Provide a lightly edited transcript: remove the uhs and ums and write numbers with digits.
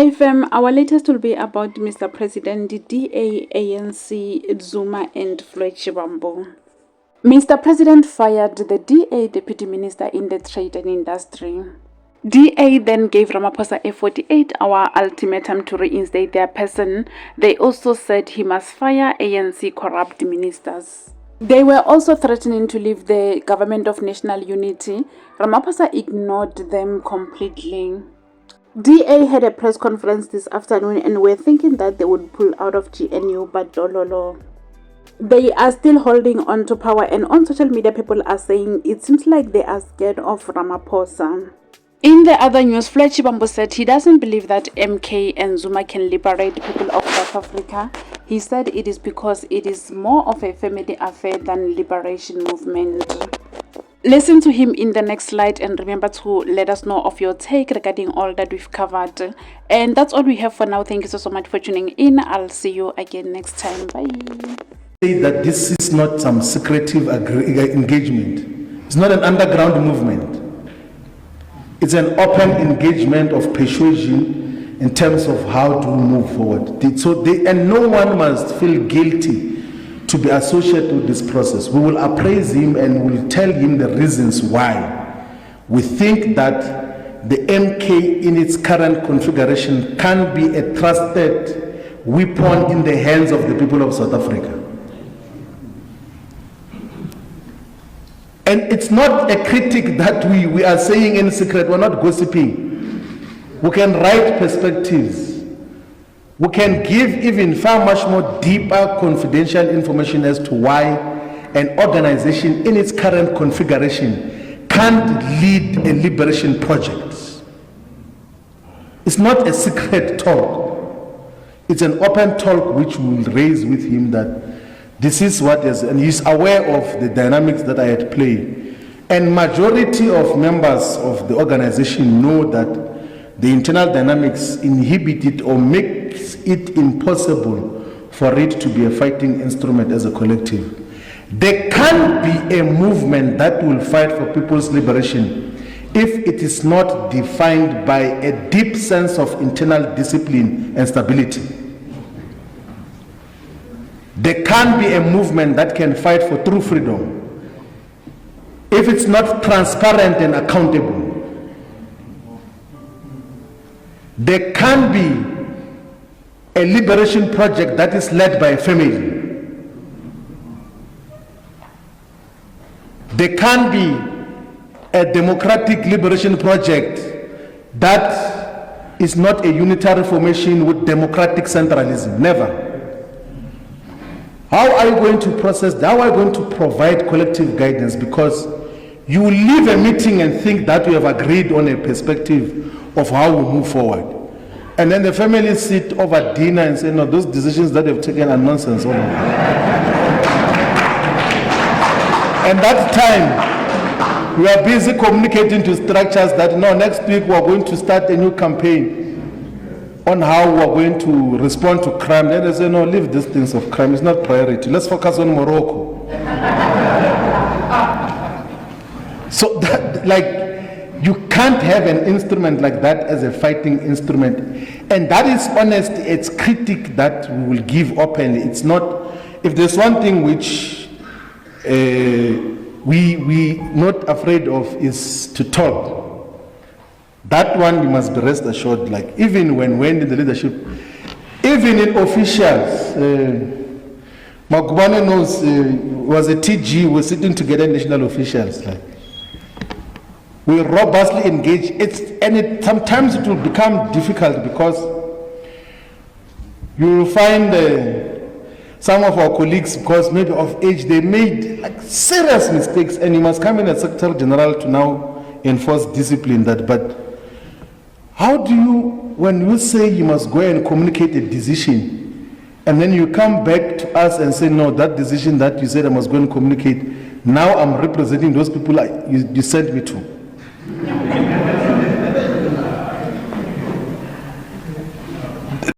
Hi fam, our latest will be about Mr. President, the DA, ANC, Zuma and Floyd Shivambu. Mr. President fired the DA Deputy Minister in the Trade and Industry. DA then gave Ramaphosa a 48-hour ultimatum to reinstate their person. They also said he must fire ANC corrupt ministers. They were also threatening to leave the government of national unity. Ramaphosa ignored them completely. DA had a press conference this afternoon and were thinking that they would pull out of GNU, but dololo. They are still holding on to power, and on social media people are saying it seems like they are scared of Ramaphosa. In the other news, Floyd Shivambu said he doesn't believe that MK and Zuma can liberate people of South Africa. He said it is because it is more of a family affair than liberation movement. Listen to him in the next slide and remember to let us know of your take regarding all that we've covered. And that's all we have for now. Thank you so much for tuning in. I'll see you again next time. Bye. Say that this is not some secretive engagement. It's not an underground movement. It's an open engagement of persuasion in terms of how to move forward. And no one must feel guilty to be associated with this process. We will appraise him and we will tell him the reasons why we think that the MK in its current configuration can be a trusted weapon in the hands of the people of South Africa. And it's not a critic that we are saying in secret. We're not gossiping. We can write perspectives. We can give even far much more deeper confidential information as to why an organization in its current configuration can't lead a liberation project. It's not a secret talk. It's an open talk which we will raise with him that this is what is, and he's aware of the dynamics that I had played. And majority of members of the organization know that the internal dynamics inhibit it or makes it impossible for it to be a fighting instrument as a collective. There can't be a movement that will fight for people's liberation if it is not defined by a deep sense of internal discipline and stability. There can't be a movement that can fight for true freedom if it's not transparent and accountable. There can be a liberation project that is led by a family. There can be a democratic liberation project that is not a unitary formation with democratic centralism. Never. How are you going to process that? How are you going to provide collective guidance? Because you will leave a meeting and think that we have agreed on a perspective of how we move forward. And then the family sit over dinner and say, no, those decisions that they've taken are nonsense. And that time, we are busy communicating to structures that, no, next week we are going to start a new campaign on how we are going to respond to crime. Then they say, no, leave these things of crime. It's not priority. Let's focus on Morocco. So that, you can't have an instrument like that as a fighting instrument. And that is honest, it's critique that we will give openly. It's not, if there's one thing which we not afraid of is to talk. That one you must be rest assured, even when in the leadership, even in officials, Magubane knows, was a TG, we're sitting together, national officials, we robustly engage. Sometimes it will become difficult because you will find some of our colleagues, because maybe of age, they made serious mistakes, and you must come in as Secretary General to now enforce discipline. But how do you, when you say you must go and communicate a decision, and then you come back to us and say, no, that decision that you said I must go and communicate, now I'm representing those people you sent me to.